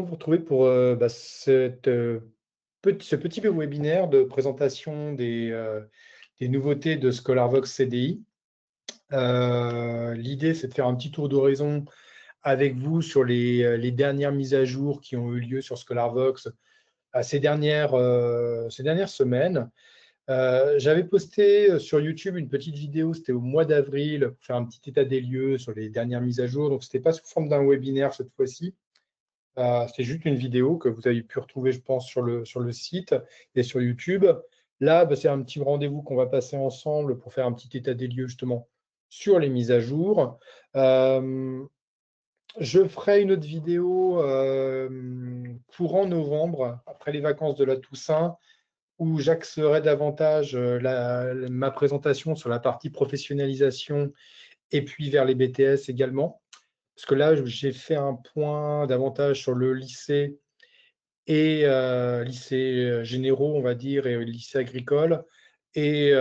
de vous retrouver pour ce petit webinaire de présentation des nouveautés de ScholarVox CDI. L'idée, c'est de faire un petit tour d'horizon avec vous sur les dernières mises à jour qui ont eu lieu sur ScholarVox ces dernières semaines. J'avais posté sur YouTube une petite vidéo, c'était au mois d'avril, pour faire un petit état des lieux sur les dernières mises à jour. Donc, ce n'était pas sous forme d'un webinaire cette fois-ci. C'était juste une vidéo que vous avez pu retrouver, je pense, sur le site et sur YouTube. Là, c'est un petit rendez-vous qu'on va passer ensemble pour faire un petit état des lieux justement sur les mises à jour. Je ferai une autre vidéo courant novembre, après les vacances de la Toussaint, où j'axerai davantage ma présentation sur la partie professionnalisation et puis vers les BTS également. Parce que là, j'ai fait un point davantage sur le lycée et lycée généraux, on va dire, et lycée agricole, et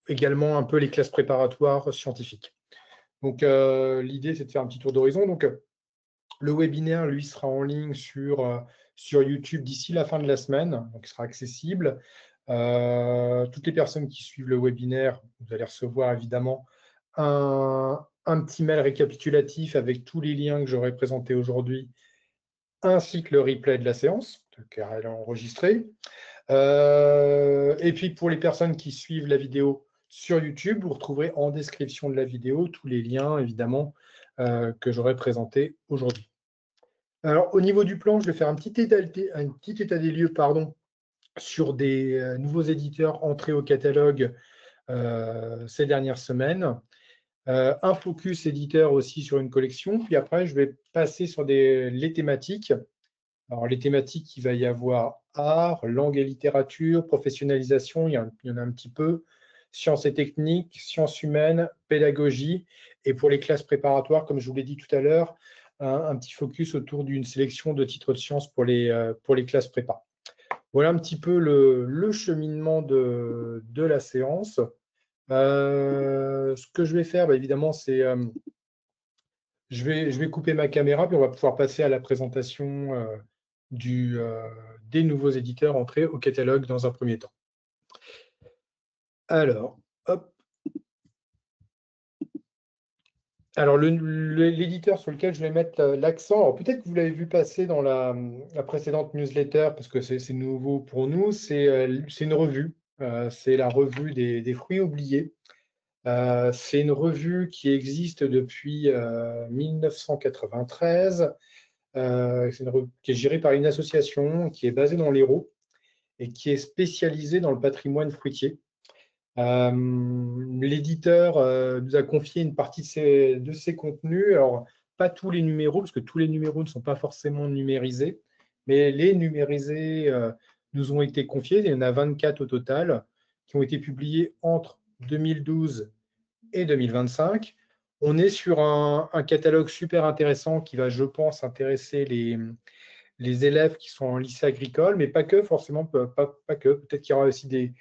également un peu les classes préparatoires scientifiques. Donc, l'idée, c'est de faire un petit tour d'horizon. Donc, le webinaire, lui, sera en ligne sur YouTube d'ici la fin de la semaine, donc il sera accessible. Toutes les personnes qui suivent le webinaire, vous allez recevoir évidemment un petit mail récapitulatif avec tous les liens que j'aurai présentés aujourd'hui, ainsi que le replay de la séance, car elle est enregistrée. Et puis pour les personnes qui suivent la vidéo sur YouTube, vous retrouverez en description de la vidéo tous les liens, évidemment, que j'aurai présentés aujourd'hui. Alors, au niveau du plan, je vais faire un petit état des lieux, sur des nouveaux éditeurs entrés au catalogue ces dernières semaines. Un focus éditeur aussi sur une collection. Puis après, je vais passer sur les thématiques. Alors, les thématiques, il va y avoir art, langue et littérature, professionnalisation, il y en a un petit peu, sciences et techniques, sciences humaines, pédagogie. Et pour les classes préparatoires, comme je vous l'ai dit tout à l'heure, un petit focus autour d'une sélection de titres de sciences pour les classes prépa. Voilà un petit peu le cheminement de la séance. Ce que je vais faire, évidemment, c'est je vais couper ma caméra, puis on va pouvoir passer à la présentation des nouveaux éditeurs entrés au catalogue dans un premier temps. Alors, hop. Alors, l'éditeur sur lequel je vais mettre l'accent, alors peut-être que vous l'avez vu passer dans la précédente newsletter, parce que c'est nouveau pour nous, c'est une revue. C'est la revue des fruits oubliés. C'est une revue qui existe depuis 1993. C'est une revue qui est gérée par une association qui est basée dans l'Hérault et qui est spécialisée dans le patrimoine fruitier. L'éditeur nous a confié une partie de ses contenus. Alors, pas tous les numéros, parce que tous les numéros ne sont pas forcément numérisés, mais les numérisés nous ont été confiés. Il y en a 24 au total, qui ont été publiés entre 2012 et 2025. On est sur un catalogue super intéressant qui va, je pense, intéresser les élèves qui sont en lycée agricole, mais pas que, forcément, pas que. Peut-être qu'il y aura aussi des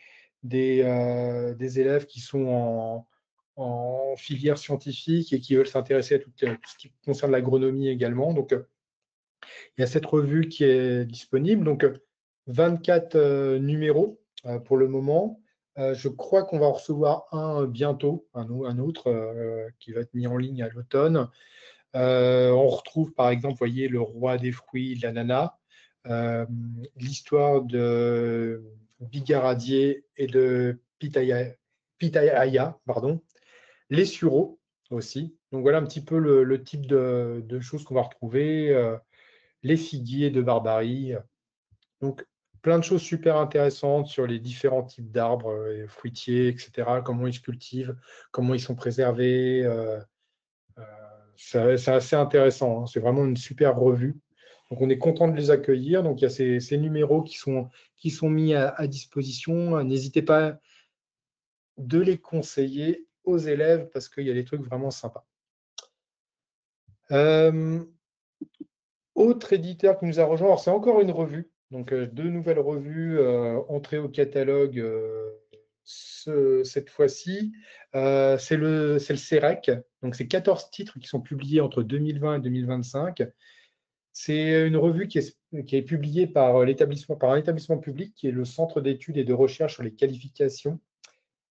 élèves qui sont en filière scientifique et qui veulent s'intéresser à tout ce qui concerne l'agronomie également. Donc, il y a cette revue qui est disponible. Donc, 24 numéros pour le moment. Je crois qu'on va en recevoir un bientôt, un autre qui va être mis en ligne à l'automne. On retrouve par exemple, vous voyez, le roi des fruits, l'ananas, l'histoire de Bigaradier et de Pitaya, pardon, les sureaux aussi. Donc voilà un petit peu le type de choses qu'on va retrouver, les figuiers de Barbarie. Donc plein de choses super intéressantes sur les différents types d'arbres fruitiers, etc., comment ils se cultivent, comment ils sont préservés. C'est assez intéressant, hein. C'est vraiment une super revue. Donc, on est content de les accueillir. Donc, il y a ces numéros qui sont mis à disposition. N'hésitez pas de les conseiller aux élèves parce qu'il y a des trucs vraiment sympas. Autre éditeur qui nous a rejoint, c'est encore une revue. Donc, deux nouvelles revues entrées au catalogue cette fois-ci. C'est le CEREC. Donc, c'est 14 titres qui sont publiés entre 2020 et 2025. C'est une revue qui est publiée par un établissement public qui est le Centre d'études et de recherche sur les qualifications.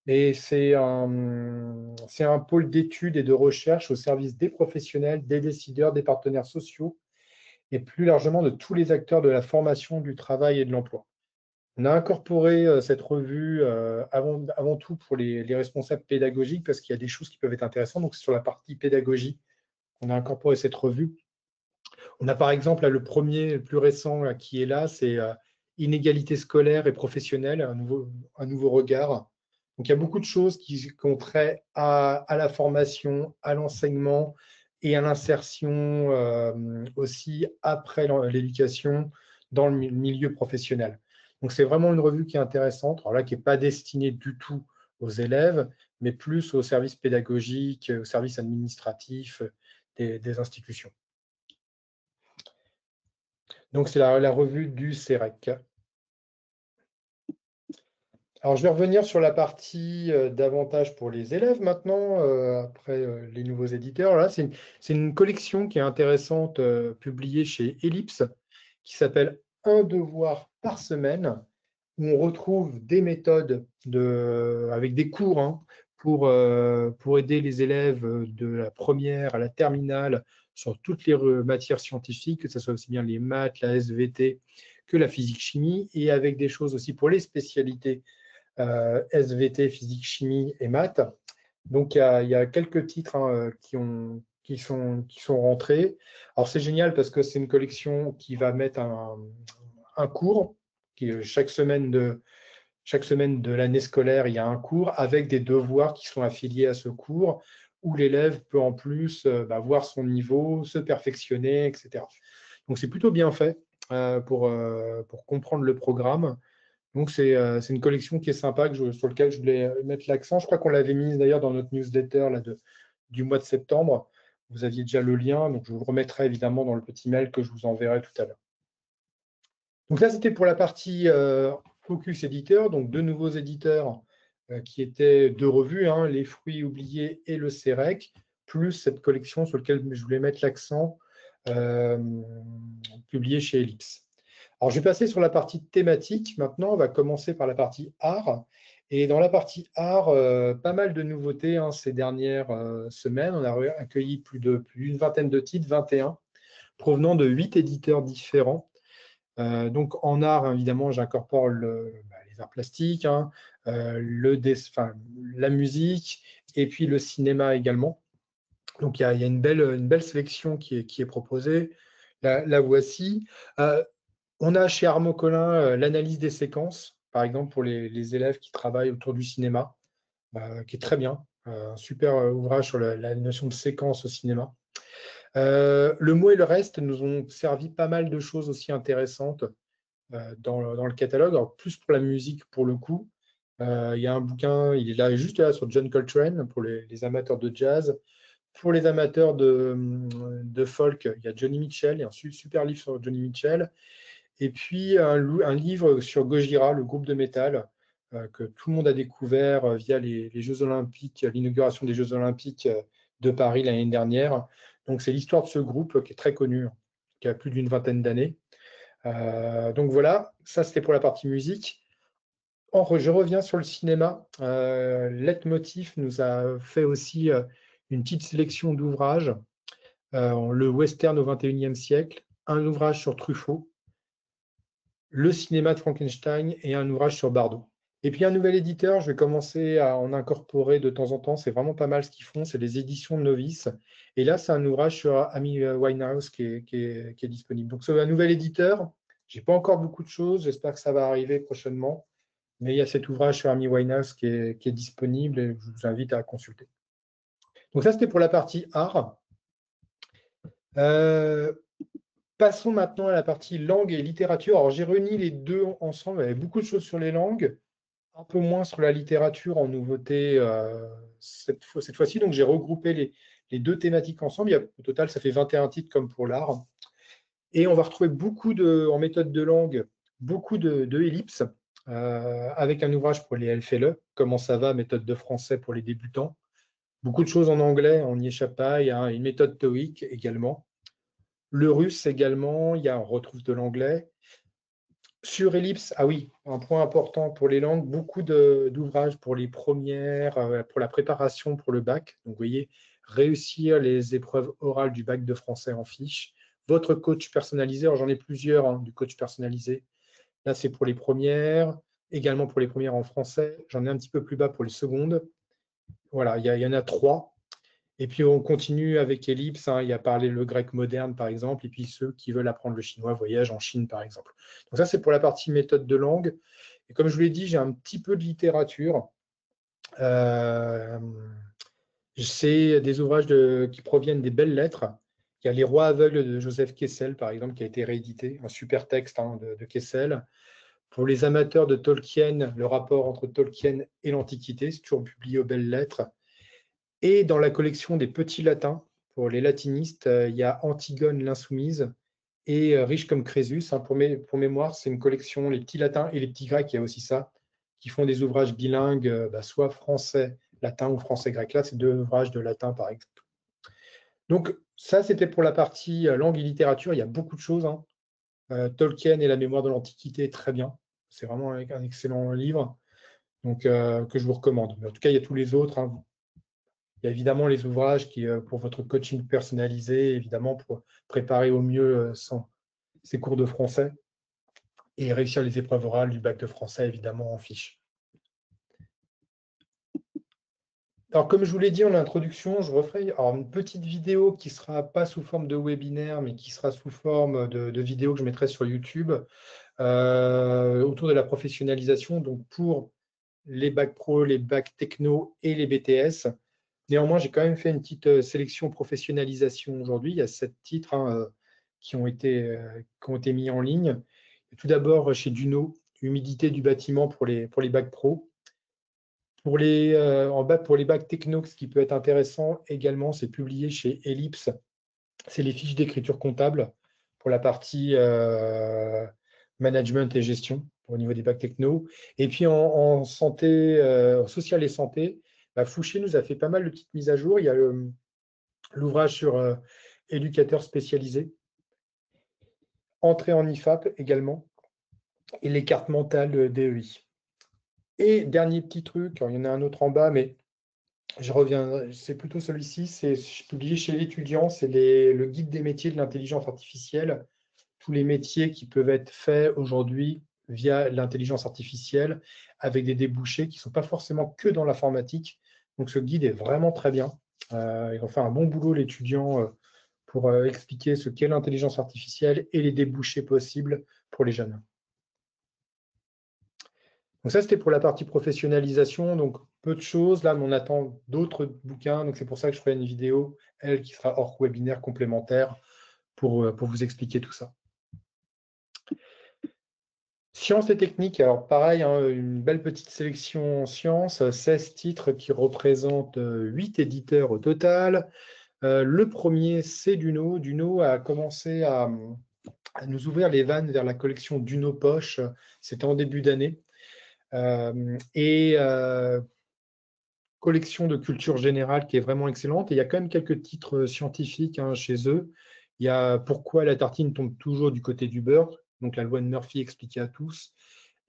Et c'est un pôle d'études et de recherche au service des professionnels, des décideurs, des partenaires sociaux et plus largement de tous les acteurs de la formation, du travail et de l'emploi. On a incorporé cette revue avant tout pour les responsables pédagogiques parce qu'il y a des choses qui peuvent être intéressantes. Donc, c'est sur la partie pédagogie qu'on a incorporé cette revue. On a par exemple le premier, le plus récent qui est là, c'est Inégalité scolaire et professionnelle, un nouveau regard. Donc, il y a beaucoup de choses qui ont trait à la formation, à l'enseignement et à l'insertion aussi après l'éducation dans le milieu professionnel. Donc, c'est vraiment une revue qui est intéressante, alors là, qui n'est pas destinée du tout aux élèves, mais plus aux services pédagogiques, aux services administratifs des institutions. Donc, c'est la revue du CEREC. Alors, je vais revenir sur la partie davantage pour les élèves maintenant, après les nouveaux éditeurs. Là, c'est une collection qui est intéressante, publiée chez Ellipse, qui s'appelle Un devoir par semaine, où on retrouve des méthodes avec des cours pour aider les élèves de la première à la terminale sur toutes les matières scientifiques, que ce soit aussi bien les maths, la SVT que la physique-chimie, et avec des choses aussi pour les spécialités SVT, physique, chimie et maths. Donc, il y a quelques titres qui sont rentrés. Alors, c'est génial parce que c'est une collection qui va mettre un cours, qui est chaque semaine de l'année scolaire, il y a un cours avec des devoirs qui sont affiliés à ce cours, où l'élève peut en plus voir son niveau, se perfectionner, etc. Donc, c'est plutôt bien fait pour comprendre le programme. Donc, c'est une collection qui est sympa, sur laquelle je voulais mettre l'accent. Je crois qu'on l'avait mise d'ailleurs dans notre newsletter là, du mois de septembre. Vous aviez déjà le lien, donc je vous le remettrai évidemment dans le petit mail que je vous enverrai tout à l'heure. Donc là, c'était pour la partie Focus éditeur, donc deux nouveaux éditeurs qui étaient deux revues, Les Fruits oubliés et le CEREC, plus cette collection sur laquelle je voulais mettre l'accent, publiée chez Ellipse. Alors, je vais passer sur la partie thématique. Maintenant, on va commencer par la partie art. Et dans la partie art, pas mal de nouveautés ces dernières semaines. On a accueilli plus d'une vingtaine de titres, 21, provenant de 8 éditeurs différents. Donc, en art, évidemment, j'incorpore les arts plastiques, la musique et puis le cinéma également. Donc, il y a une belle sélection qui est proposée. La voici. On a chez Armand Collin l'analyse des séquences, par exemple pour les élèves qui travaillent autour du cinéma, qui est très bien. Un super ouvrage sur la notion de séquence au cinéma. Le mot et le reste nous ont servi pas mal de choses aussi intéressantes dans le catalogue. Alors, plus pour la musique pour le coup. Il y a un bouquin, il est là juste là sur John Coltrane pour les amateurs de jazz. Pour les amateurs de folk, il y a Johnny Mitchell, il y a un super livre sur Johnny Mitchell. Et puis un livre sur Gojira, le groupe de métal, que tout le monde a découvert via les Jeux Olympiques, l'inauguration des Jeux Olympiques de Paris l'année dernière. Donc c'est l'histoire de ce groupe qui est très connu, qui a plus d'une vingtaine d'années. Donc voilà, ça c'était pour la partie musique. Je reviens sur le cinéma. Leitmotiv nous a fait aussi une petite sélection d'ouvrages. Le western au XXIe siècle, un ouvrage sur Truffaut, le cinéma de Frankenstein et un ouvrage sur Bardot. Et puis un nouvel éditeur, je vais commencer à en incorporer de temps en temps. C'est vraiment pas mal ce qu'ils font, c'est les éditions de Novice. Et là, c'est un ouvrage sur Amy Winehouse qui est disponible. Donc, c'est un nouvel éditeur. Je n'ai pas encore beaucoup de choses. J'espère que ça va arriver prochainement. Mais il y a cet ouvrage sur Amy Winehouse qui est disponible et je vous invite à consulter. Donc, ça, c'était pour la partie art. Passons maintenant à la partie langue et littérature. Alors, j'ai réuni les deux ensemble. Il y avait beaucoup de choses sur les langues, un peu moins sur la littérature en nouveauté cette fois-ci. Donc, j'ai regroupé les deux thématiques ensemble. Au total, ça fait 21 titres comme pour l'art. Et on va retrouver en méthode de langue, beaucoup de ellipses, avec un ouvrage pour les LFLE, Comment ça va, méthode de français pour les débutants. Beaucoup de choses en anglais, on n'y échappe pas. Il y a une méthode TOEIC également. Le russe également, on retrouve de l'anglais. Sur Ellipse, ah oui, un point important pour les langues, beaucoup d'ouvrages pour les premières, pour la préparation pour le bac. Donc, vous voyez, réussir les épreuves orales du bac de français en fiche. Votre coach personnalisé, alors j'en ai plusieurs, hein, du coach personnalisé. Là, c'est pour les premières, également pour les premières en français. J'en ai un petit peu plus bas pour les secondes. Voilà, il y en a 3. Et puis, on continue avec Ellipse, hein, il y a parlé le grec moderne, par exemple, et puis ceux qui veulent apprendre le chinois voyagent en Chine, par exemple. Donc ça, c'est pour la partie méthode de langue. Et comme je vous l'ai dit, j'ai un petit peu de littérature. C'est des ouvrages qui proviennent des belles lettres. Il y a Les Rois aveugles de Joseph Kessel, par exemple, qui a été réédité, un super texte, hein, de Kessel. Pour les amateurs de Tolkien, le rapport entre Tolkien et l'Antiquité, c'est toujours publié aux belles lettres. Et dans la collection des petits latins, pour les latinistes, il y a Antigone l'insoumise et Riche comme Crésus, hein. Pour mémoire, c'est une collection, les petits latins et les petits grecs, il y a aussi ça, qui font des ouvrages bilingues, soit français-latin ou français-grec. Là, c'est 2 ouvrages de latin, par exemple. Donc, ça, c'était pour la partie langue et littérature. Il y a beaucoup de choses, hein. Tolkien et la mémoire de l'Antiquité, très bien. C'est vraiment un excellent livre, donc, que je vous recommande. Mais en tout cas, il y a tous les autres, hein. Il y a évidemment les ouvrages pour votre coaching personnalisé, évidemment, pour préparer au mieux ces cours de français et réussir les épreuves orales du bac de français, évidemment, en fiche. Alors, comme je vous l'ai dit en introduction, je referai une petite vidéo qui ne sera pas sous forme de webinaire, mais qui sera sous forme de vidéo que je mettrai sur YouTube autour de la professionnalisation, donc pour les bacs pro, les bacs techno et les BTS. Néanmoins, j'ai quand même fait une petite sélection professionnalisation aujourd'hui. Il y a 7 titres, hein, qui ont été mis en ligne. Tout d'abord, chez Duno, humidité du bâtiment pour les bacs pro. Pour les bacs techno, ce qui peut être intéressant également, c'est publié chez Ellipse. C'est les fiches d'écriture comptable pour la partie management et gestion au niveau des bacs techno. Et puis en santé, sociale et santé, Fouché nous a fait pas mal de petites mises à jour. Il y a l'ouvrage sur éducateur spécialisé, entrée en IFAP également, et les cartes mentales de DEI. Et dernier petit truc, alors il y en a un autre en bas, mais je reviens, c'est plutôt celui-ci, c'est publié chez l'étudiant, c'est le guide des métiers de l'intelligence artificielle, tous les métiers qui peuvent être faits aujourd'hui via l'intelligence artificielle, avec des débouchés qui ne sont pas forcément que dans l'informatique. Donc ce guide est vraiment très bien. Ils ont fait un bon boulot, l'étudiant, pour expliquer ce qu'est l'intelligence artificielle et les débouchés possibles pour les jeunes. Donc ça, c'était pour la partie professionnalisation, donc peu de choses. Là, on attend d'autres bouquins, donc c'est pour ça que je ferai une vidéo, elle, qui sera hors webinaire complémentaire pour vous expliquer tout ça. Sciences et techniques, alors pareil, hein, une belle petite sélection en sciences, 16 titres qui représentent 8 éditeurs au total. Le premier, c'est Duno. Duno a commencé à nous ouvrir les vannes vers la collection Duno Poche. C'était en début d'année. Collection de culture générale qui est vraiment excellente. Et il y a quand même quelques titres scientifiques, hein, chez eux. Il y a Pourquoi la tartine tombe toujours du côté du beurre, donc la loi de Murphy expliquée à tous.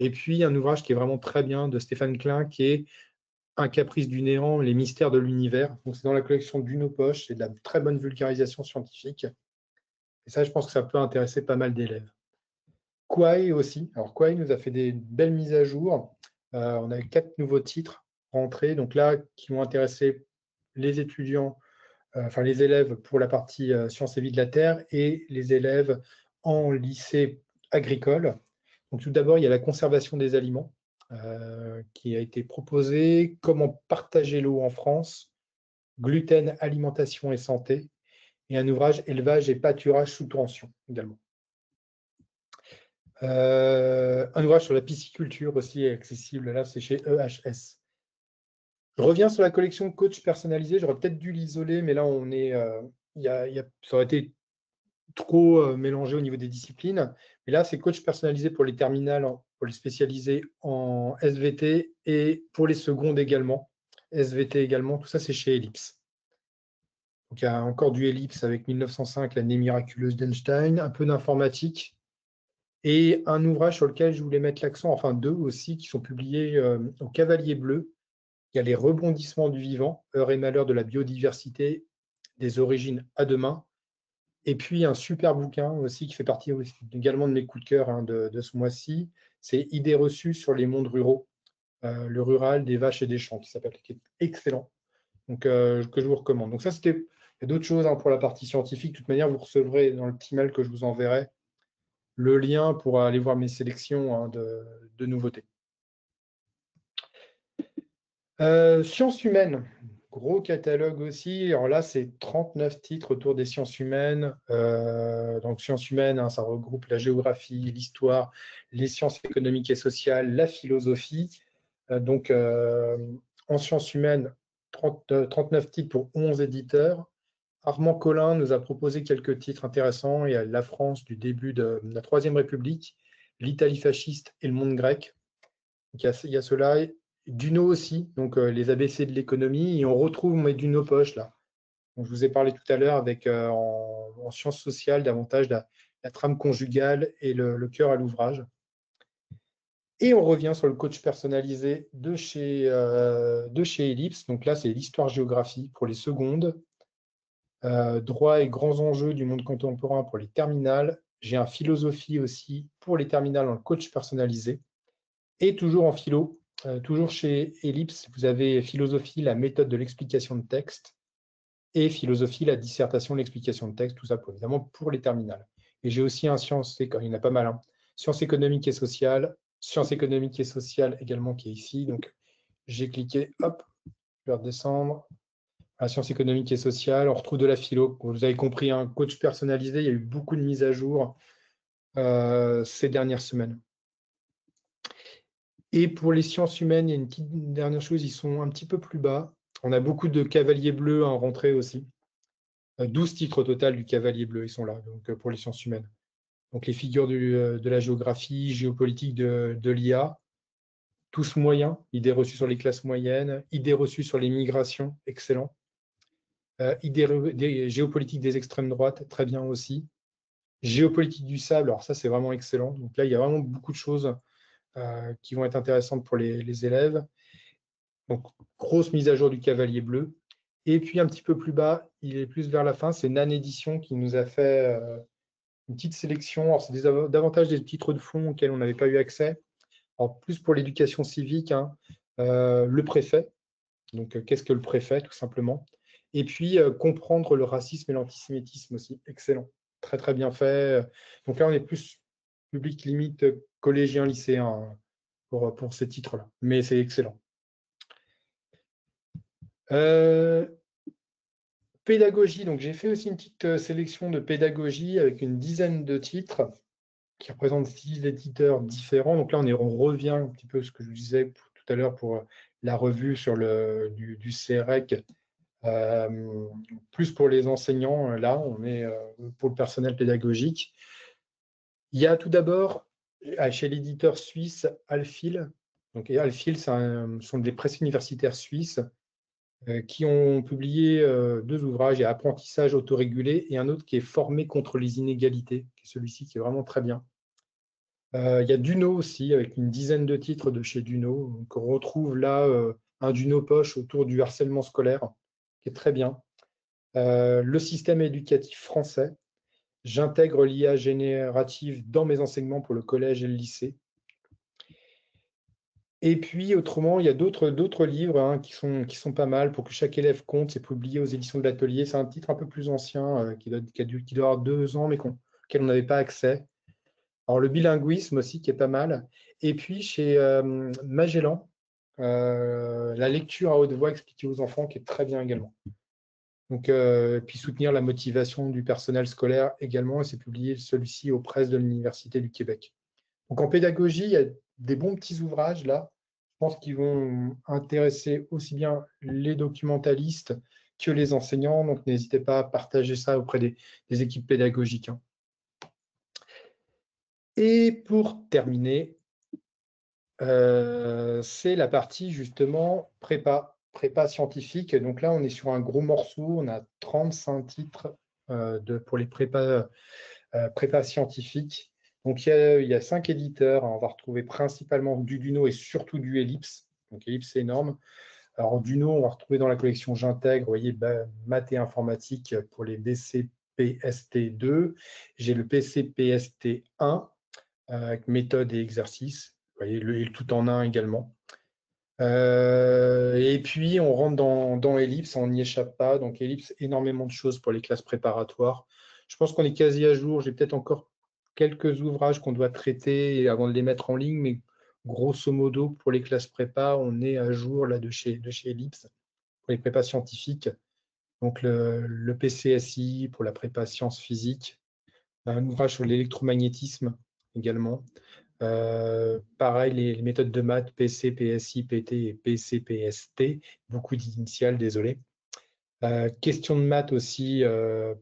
Et puis un ouvrage qui est vraiment très bien de Stéphane Klein, qui est Un caprice du néant, les mystères de l'univers. Donc c'est dans la collection Duno Poche, c'est de la très bonne vulgarisation scientifique. Et ça, je pense que ça peut intéresser pas mal d'élèves. Quai aussi. Alors Quai nous a fait des belles mises à jour. On a eu 4 nouveaux titres rentrés, donc là, qui vont intéresser les étudiants, enfin les élèves pour la partie sciences et vie de la Terre et les élèves en lycée agricole. Donc tout d'abord, il y a la conservation des aliments qui a été proposée, comment partager l'eau en France, gluten, alimentation et santé, et un ouvrage élevage et pâturage sous tension également. Un ouvrage sur la pisciculture aussi est accessible, là c'est chez EHS. Je reviens sur la collection coach personnalisé, j'aurais peut-être dû l'isoler, mais là on est, ça aurait été trop mélangé au niveau des disciplines. Mais là c'est coach personnalisé pour les terminales, pour les spécialisés en SVT et pour les secondes également, SVT également, tout ça c'est chez Ellipse. Donc, il y a encore du Ellipse avec 1905, l'année miraculeuse d'Einstein, un peu d'informatique, et un ouvrage sur lequel je voulais mettre l'accent, enfin deux aussi, qui sont publiés au Cavalier Bleu. Il y a les rebondissements du vivant, heures et malheurs de la biodiversité, des origines à demain. Et puis un super bouquin aussi qui fait partie également de mes coups de cœur de ce mois-ci, c'est Idées reçues sur les mondes ruraux, le rural des vaches et des champs, qui est excellent, donc que je vous recommande. Donc ça, il y a d'autres choses pour la partie scientifique. De toute manière, vous recevrez dans le petit mail que je vous enverrai le lien pour aller voir mes sélections de nouveautés. Sciences humaines, gros catalogue aussi. Alors là, c'est 39 titres autour des sciences humaines. Donc, sciences humaines, ça regroupe la géographie, l'histoire, les sciences économiques et sociales, la philosophie. En sciences humaines, 39 titres pour 11 éditeurs. Armand Collin nous a proposé quelques titres intéressants. Il y a La France du début de la Troisième République, l'Italie fasciste et le monde grec. Donc, il y a cela. Duno aussi, donc les ABC de l'économie, et on retrouve mes Duno poche là. Donc, je vous ai parlé tout à l'heure avec en sciences sociales davantage la trame conjugale et le cœur à l'ouvrage. Et on revient sur le coach personnalisé de chez Ellipse. Donc là, c'est l'histoire-géographie pour les secondes, droit et grands enjeux du monde contemporain pour les terminales. J'ai un philosophie aussi pour les terminales dans le coach personnalisé. Et toujours en philo, toujours chez Ellipse, vous avez philosophie, la méthode de l'explication de texte, et philosophie, la dissertation, l'explication de texte, tout ça évidemment pour les terminales. Et j'ai aussi un sciences, il y en a pas mal, sciences économiques et sociales également qui est ici. Donc j'ai cliqué, hop, je vais redescendre. À sciences économiques et sociales, on retrouve de la philo. Vous avez compris, un coach personnalisé, il y a eu beaucoup de mises à jour ces dernières semaines. Et pour les sciences humaines, il y a une petite dernière chose, ils sont un petit peu plus bas. On a beaucoup de cavaliers bleus en rentrée aussi. 12 titres au total du cavalier bleu, ils sont là, donc pour les sciences humaines. Donc les figures de la géographie, géopolitique de l'IA, tous moyens, idées reçues sur les classes moyennes, idées reçues sur les migrations, excellent. Géopolitique des extrêmes droites, très bien aussi. Géopolitique du sable, alors ça c'est vraiment excellent. Donc là, il y a vraiment beaucoup de choses qui vont être intéressantes pour les élèves. Donc, grosse mise à jour du cavalier bleu. Et puis, un petit peu plus bas, il est plus vers la fin, c'est Nan Édition qui nous a fait une petite sélection. Alors, c'est davantage des titres de fond auxquels on n'avait pas eu accès. Alors, plus pour l'éducation civique, le préfet. Donc, qu'est-ce que le préfet, tout simplement. Et puis, comprendre le racisme et l'antisémitisme aussi. Excellent. Très, très bien fait. Donc là, on est plus public limite collégien, lycéen pour ces titres-là. Mais c'est excellent. Pédagogie, donc j'ai fait aussi une petite sélection de pédagogie avec une dizaine de titres qui représentent 6 éditeurs différents. Donc là, on revient un petit peu à ce que je disais tout à l'heure pour la revue sur du CEREC, plus pour les enseignants. Là, on est pour le personnel pédagogique. Il y a tout d'abord, chez l'éditeur suisse Alfil, donc Alfil, sont des presses universitaires suisses qui ont publié 2 ouvrages. Il y a Apprentissage autorégulé et un autre qui est Formé contre les inégalités, qui est celui-ci qui est vraiment très bien. Il y a Duno aussi, avec une dizaine de titres de chez Duno. Donc, on retrouve là un Duno poche autour du harcèlement scolaire, qui est très bien. Le système éducatif français. J'intègre l'IA générative dans mes enseignements pour le collège et le lycée. Et puis, autrement, il y a d'autres livres qui sont pas mal pour que chaque élève compte. C'est publié aux éditions de l'Atelier. C'est un titre un peu plus ancien qui doit avoir 2 ans, mais auquel on n'avait pas accès. Alors, le bilinguisme aussi, qui est pas mal. Et puis, chez Magellan, la lecture à haute voix expliquée aux enfants, qui est très bien également. Donc, puis soutenir la motivation du personnel scolaire également. Et c'est publié celui-ci aux presses de l'Université du Québec. Donc, en pédagogie, il y a des bons petits ouvrages là. Je pense qu'ils vont intéresser aussi bien les documentalistes que les enseignants. Donc, n'hésitez pas à partager ça auprès des équipes pédagogiques. Et pour terminer, c'est la partie justement prépa. prépa scientifique. Donc là, on est sur un gros morceau. On a 35 titres pour les prépas scientifiques. Donc il y a 5 éditeurs. On va retrouver principalement du Duno et surtout du Ellipse. Donc Ellipse, c'est énorme. Alors Duno, on va retrouver dans la collection J'intègre, vous voyez, maths et informatique pour les BCPST2. J'ai le PCPST1 avec méthode et exercice. Vous voyez, le tout en un également. Et puis, on rentre dans Ellipse, on n'y échappe pas. Donc, Ellipse, énormément de choses pour les classes préparatoires. Je pense qu'on est quasi à jour. J'ai peut-être encore quelques ouvrages qu'on doit traiter avant de les mettre en ligne, mais grosso modo, pour les classes prépa, on est à jour là, de chez Ellipse pour les prépas scientifiques. Donc, le PCSI pour la prépa sciences physiques, un ouvrage sur l'électromagnétisme également. Pareil, les méthodes de maths, PC, PSI, PT et PC, PST, beaucoup d'initiales, désolé. Question de maths aussi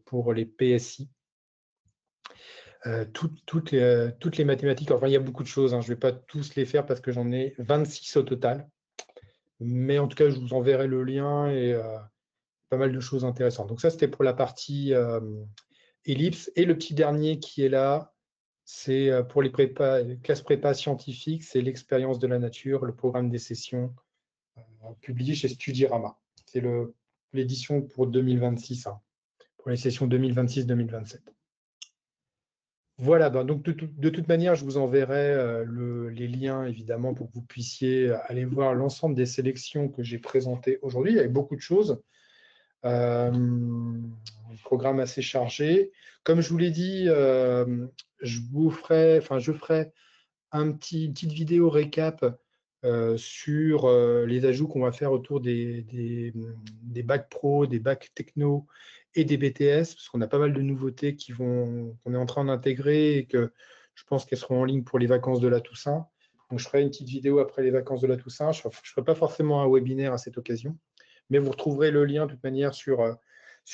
pour les PSI. Toutes les mathématiques, enfin il y a beaucoup de choses, hein, je ne vais pas tous les faire parce que j'en ai 26 au total. Mais en tout cas, je vous enverrai le lien et pas mal de choses intéressantes. Donc ça, c'était pour la partie Ellipse. Et le petit dernier qui est là, c'est pour les classes prépa scientifiques, c'est l'expérience de la nature, le programme des sessions publié chez Studirama. C'est l'édition pour 2026, hein, pour les sessions 2026-2027. Voilà, donc de toute manière, je vous enverrai les liens, évidemment, pour que vous puissiez aller voir l'ensemble des sélections que j'ai présentées aujourd'hui. Il y avait beaucoup de choses. Un programme assez chargé. Comme je vous l'ai dit, je ferai une petite vidéo récap sur les ajouts qu'on va faire autour des bacs pro, des bacs techno et des BTS, parce qu'on a pas mal de nouveautés qu'on est en train d'intégrer et que je pense qu'elles seront en ligne pour les vacances de la Toussaint. Donc, je ferai une petite vidéo après les vacances de la Toussaint. Je ne ferai pas forcément un webinaire à cette occasion, mais vous retrouverez le lien de toute manière sur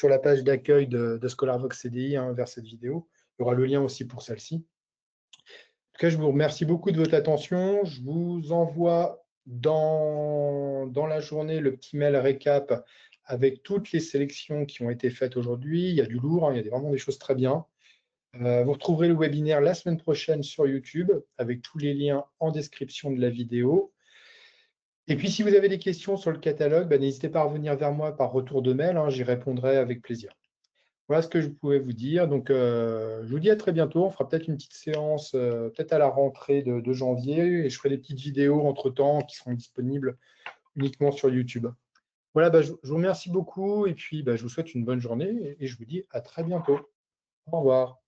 la page d'accueil de ScholarVox CDI vers cette vidéo. Il y aura le lien aussi pour celle-ci. En tout cas, je vous remercie beaucoup de votre attention. Je vous envoie dans la journée le petit mail récap avec toutes les sélections qui ont été faites aujourd'hui. Il y a du lourd, il y a vraiment des choses très bien. Vous retrouverez le webinaire la semaine prochaine sur YouTube avec tous les liens en description de la vidéo. Et puis, si vous avez des questions sur le catalogue, n'hésitez pas à revenir vers moi par retour de mail. J'y répondrai avec plaisir. Voilà ce que je pouvais vous dire. Donc, je vous dis à très bientôt. On fera peut-être une petite séance, peut-être à la rentrée de janvier, et je ferai des petites vidéos entre-temps qui seront disponibles uniquement sur YouTube. Voilà, je vous remercie beaucoup, et puis je vous souhaite une bonne journée, et je vous dis à très bientôt. Au revoir.